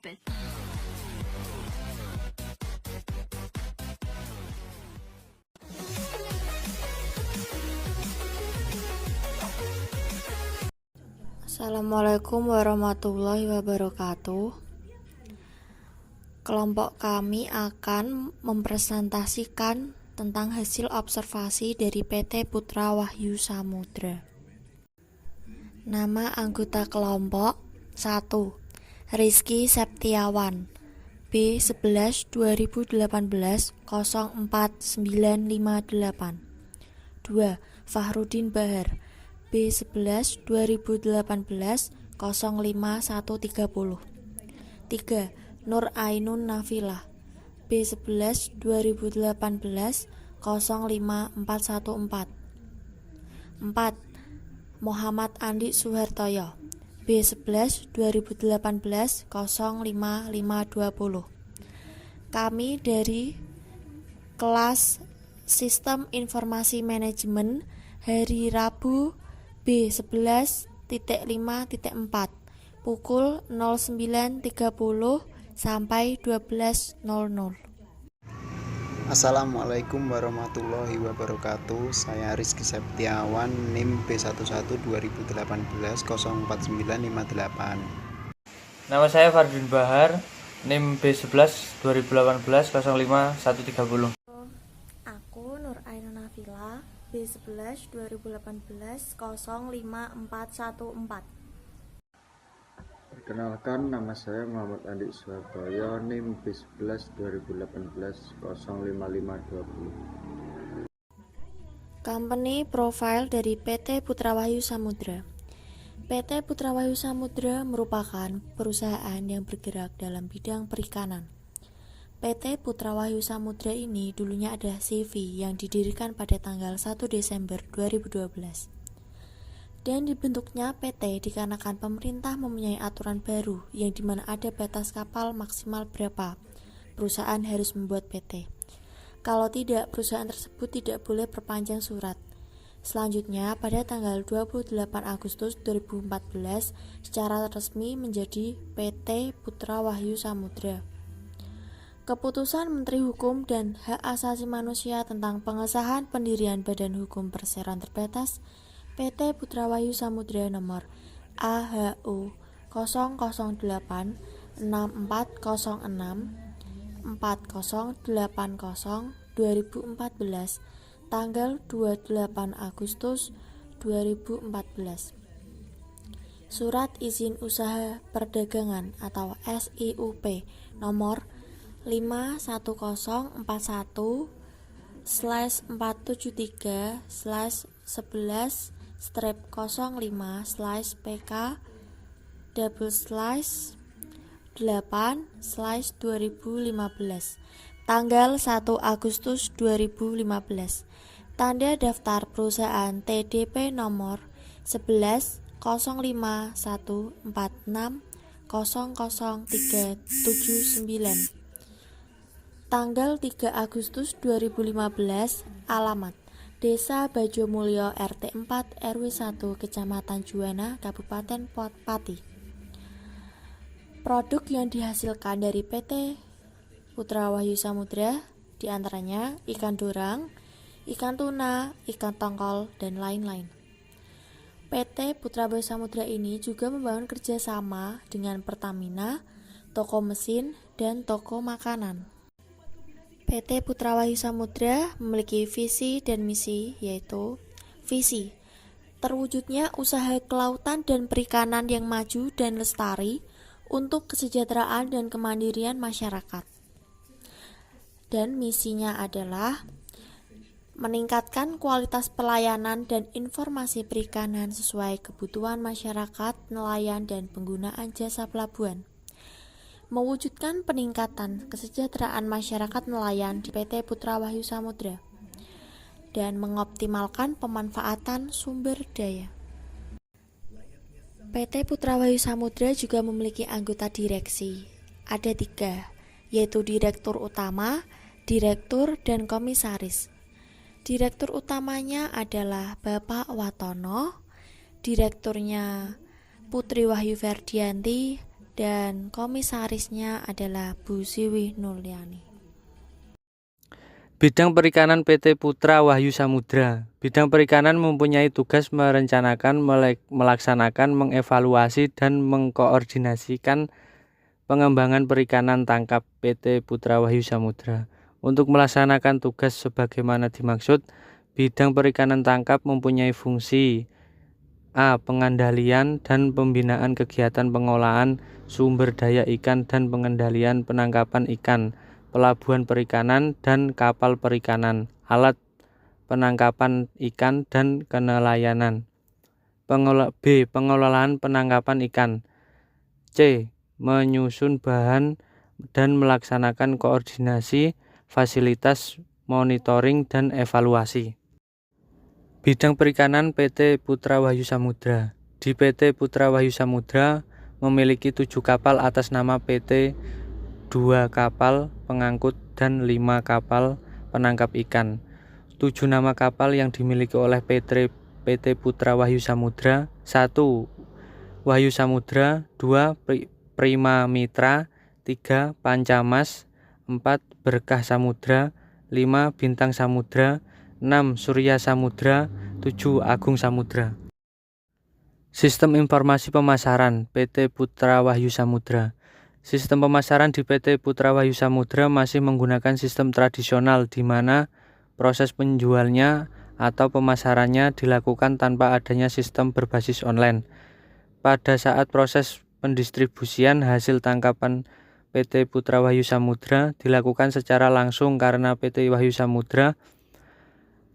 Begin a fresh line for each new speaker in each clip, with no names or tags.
it.
Assalamualaikum warahmatullahi wabarakatuh. Kelompok kami akan mempresentasikan tentang hasil observasi dari PT Putra Wahyu Samudra. Nama anggota kelompok 1. Rizky Septiawan, B11 2018 04958. 2. Fahrudin Bahar, B11 2018 05130. 3. Nur Ainun Nafilah, B11 2018 05414. 4. Muhammad Andi Suhartoyo, B11 2018 05520. Kami dari kelas Sistem Informasi Manajemen hari Rabu B11.5.4 pukul 09.30 sampai 12.00.
Assalamualaikum warahmatullahi wabarakatuh. Saya Rizky Septiawan, NIM B11 2018 04958.
Nama saya Fahrudin Bahar, NIM B11 2018 05130.
Aku Nur Ainun Nafilah, B11 2018 05414.
Perkenalkan, nama saya Muhammad Andi Suhartoyo, NIM B11 2018 05520.
Company profile dari PT Putra Wahyu Samudra. PT Putra Wahyu Samudra merupakan perusahaan yang bergerak dalam bidang perikanan. PT Putra Wahyu Samudra ini dulunya adalah CV yang didirikan pada tanggal 1 Desember 2012. Dan dibentuknya PT dikarenakan pemerintah mempunyai aturan baru yang dimana ada batas kapal maksimal berapa perusahaan harus membuat PT. Kalau tidak, perusahaan tersebut tidak boleh perpanjang surat. Selanjutnya, pada tanggal 28 Agustus 2014 secara resmi menjadi PT Putra Wahyu Samudra. Keputusan Menteri Hukum dan Hak Asasi Manusia tentang pengesahan pendirian Badan Hukum Perseroan Terbatas PT Putra Wahyu Samudra nomor AHU 008 6406 4080 2014 tanggal 28 Agustus 2014. Surat Izin Usaha Perdagangan atau SIUP nomor 51011/11/11/8/2015 tanggal 1 Agustus 2015. Tanda daftar perusahaan TDP nomor 11/0114600379 tanggal 3 Agustus 2015. Alamat Desa Bajomulyo RT 4 RW 1 Kecamatan Juwana Kabupaten Pati. Produk yang dihasilkan dari PT Putra Wahyu Samudra diantaranya ikan dorang, ikan tuna, ikan tongkol, dan lain-lain. PT Putra Wahyu Samudra ini juga membangun kerjasama dengan Pertamina, toko mesin, dan toko makanan. PT Putra Wahyu Samudra memiliki visi dan misi, yaitu visi terwujudnya usaha kelautan dan perikanan yang maju dan lestari untuk kesejahteraan dan kemandirian masyarakat. Dan misinya adalah meningkatkan kualitas pelayanan dan informasi perikanan sesuai kebutuhan masyarakat, nelayan, dan penggunaan jasa pelabuhan. Mewujudkan peningkatan kesejahteraan masyarakat nelayan di PT Putra Wahyu Samudra dan mengoptimalkan pemanfaatan sumber daya. PT Putra Wahyu Samudra juga memiliki anggota direksi. Ada 3, yaitu Direktur Utama, Direktur, dan Komisaris. Direktur utamanya adalah Bapak Watono, Direkturnya Putri Wahyu Ferdianti, dan komisarisnya adalah Bu Siwi Nulyani.
Bidang perikanan PT Putra Wahyu Samudra. Bidang perikanan mempunyai tugas merencanakan, melaksanakan, mengevaluasi, dan mengkoordinasikan pengembangan perikanan tangkap PT Putra Wahyu Samudra. Untuk melaksanakan tugas sebagaimana dimaksud, bidang perikanan tangkap mempunyai fungsi A. Pengandalian dan pembinaan kegiatan pengolahan sumber daya ikan dan pengendalian penangkapan ikan, pelabuhan perikanan dan kapal perikanan, alat penangkapan ikan dan kenelayanan. B. Pengelolaan penangkapan ikan. C. Menyusun bahan dan melaksanakan koordinasi, fasilitas, monitoring, dan evaluasi. Bidang perikanan PT Putra Wahyu Samudra. Di PT Putra Wahyu Samudra memiliki 7 kapal atas nama PT, 2 kapal pengangkut dan 5 kapal penangkap ikan. 7 nama kapal yang dimiliki oleh PT Putra Wahyu Samudra: 1. Wahyu Samudra, 2. Prima Mitra, 3. Pancamas, 4. Berkah Samudra, 5. Bintang Samudra, 6. Surya Samudra, 7. Agung Samudra. Sistem informasi pemasaran PT Putra Wahyu Samudra. Sistem pemasaran di PT Putra Wahyu Samudra masih menggunakan sistem tradisional di mana proses penjualnya atau pemasarannya dilakukan tanpa adanya sistem berbasis online. Pada saat proses pendistribusian hasil tangkapan PT Putra Wahyu Samudra dilakukan secara langsung karena PT Wahyu Samudra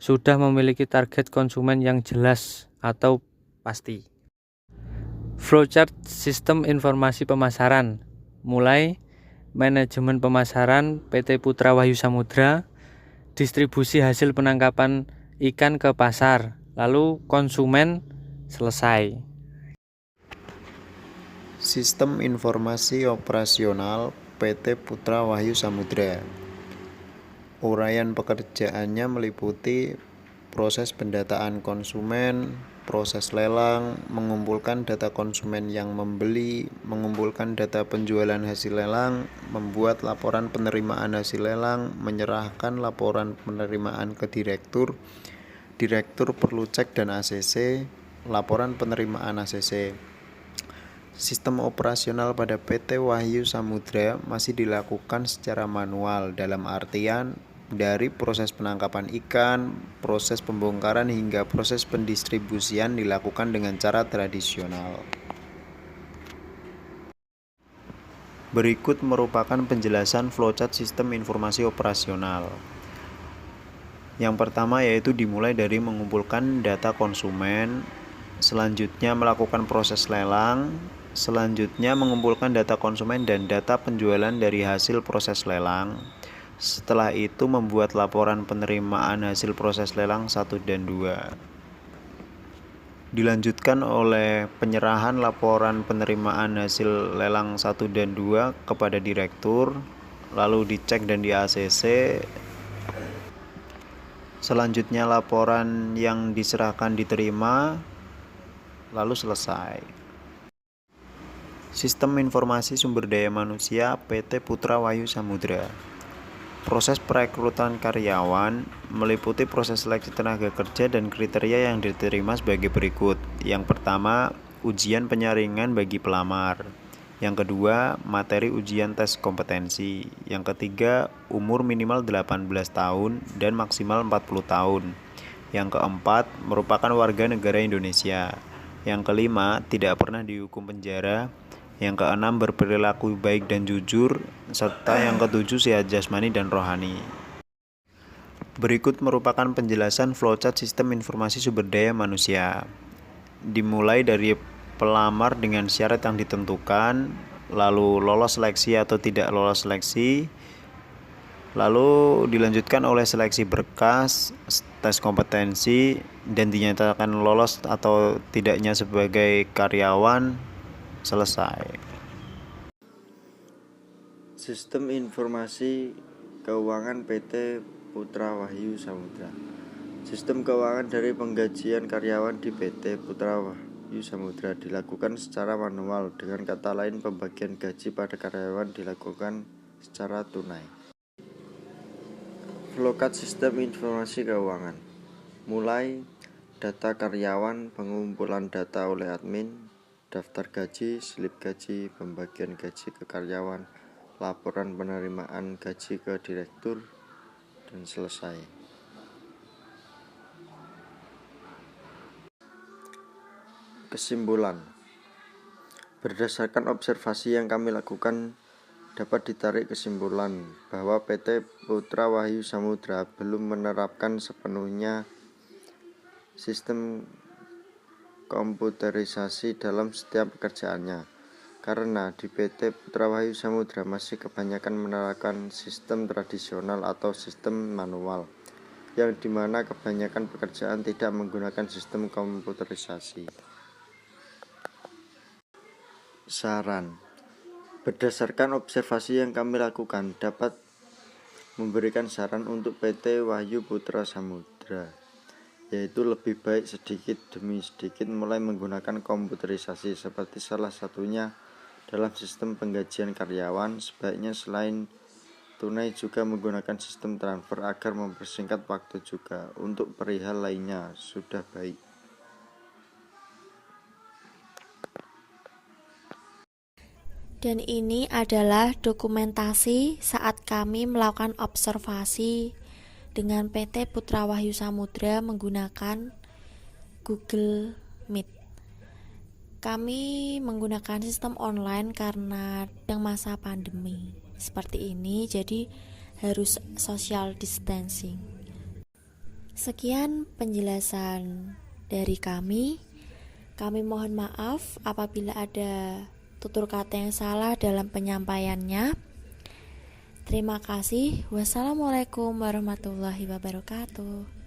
sudah memiliki target konsumen yang jelas atau pasti. Flowchart sistem informasi pemasaran. Mulai manajemen pemasaran PT Putra Wahyu Samudra, distribusi hasil penangkapan ikan ke pasar, lalu konsumen, selesai.
Sistem informasi operasional PT Putra Wahyu Samudra. Uraian pekerjaannya meliputi proses pendataan konsumen, proses lelang, mengumpulkan data konsumen yang membeli, mengumpulkan data penjualan hasil lelang, membuat laporan penerimaan hasil lelang, menyerahkan laporan penerimaan ke direktur. Direktur perlu cek dan ACC, laporan penerimaan ACC. Sistem operasional pada PT Wahyu Samudra masih dilakukan secara manual, dalam artian dari proses penangkapan ikan, proses pembongkaran hingga proses pendistribusian dilakukan dengan cara tradisional. Berikut merupakan penjelasan flowchart sistem informasi operasional. Yang pertama yaitu dimulai dari mengumpulkan data konsumen, selanjutnya melakukan proses lelang, selanjutnya mengumpulkan data konsumen dan data penjualan dari hasil proses lelang. Setelah itu membuat laporan penerimaan hasil proses lelang 1 dan 2. Dilanjutkan oleh penyerahan laporan penerimaan hasil lelang 1 dan 2 kepada direktur, lalu dicek dan di ACC. Selanjutnya laporan yang diserahkan diterima, lalu selesai. Sistem Informasi Sumber Daya Manusia PT Putra Wahyu Samudra. Proses perekrutan karyawan meliputi proses seleksi tenaga kerja dan kriteria yang diterima sebagai berikut. Yang pertama, ujian penyaringan bagi pelamar. Yang kedua, materi ujian tes kompetensi. Yang ketiga, umur minimal 18 tahun dan maksimal 40 tahun. Yang keempat, merupakan warga negara Indonesia. Yang kelima, tidak pernah dihukum penjara. Yang keenam, berperilaku baik dan jujur, serta yang ketujuh, sehat jasmani dan rohani. Berikut merupakan penjelasan flowchart sistem informasi sumber daya manusia. Dimulai dari pelamar dengan syarat yang ditentukan, lalu lolos seleksi atau tidak lolos seleksi, lalu dilanjutkan oleh seleksi berkas, tes kompetensi, dan dinyatakan lolos atau tidaknya sebagai karyawan. Selesai.
Sistem Informasi Keuangan PT Putra Wahyu Samudra. Sistem keuangan dari penggajian karyawan di PT Putra Wahyu Samudra dilakukan secara manual. Dengan kata lain, pembagian gaji pada karyawan dilakukan secara tunai. Flowchart sistem informasi keuangan. Mulai data karyawan, pengumpulan data oleh admin, daftar gaji, slip gaji, pembagian gaji ke karyawan, laporan penerimaan gaji ke direktur, dan selesai. Kesimpulan. Berdasarkan observasi yang kami lakukan, dapat ditarik kesimpulan bahwa PT Putra Wahyu Samudra belum menerapkan sepenuhnya sistem komputerisasi dalam setiap pekerjaannya, karena di PT Putra Wahyu Samudra masih kebanyakan menerapkan sistem tradisional atau sistem manual, yang dimana kebanyakan pekerjaan tidak menggunakan sistem komputerisasi. Saran. Berdasarkan observasi yang kami lakukan, dapat memberikan saran untuk PT Wahyu Putra Samudra, yaitu lebih baik sedikit demi sedikit mulai menggunakan komputerisasi, seperti salah satunya dalam sistem penggajian karyawan. Sebaiknya selain tunai juga menggunakan sistem transfer agar mempersingkat waktu juga. Untuk perihal lainnya sudah baik.
Dan ini adalah dokumentasi saat kami melakukan observasi dengan PT Putra Wahyu Samudra menggunakan Google Meet. Kami menggunakan sistem online karena sedang masa pandemi seperti ini, jadi harus social distancing. Sekian penjelasan dari kami. Kami mohon maaf apabila ada tutur kata yang salah dalam penyampaiannya. Terima kasih. Wassalamualaikum warahmatullahi wabarakatuh.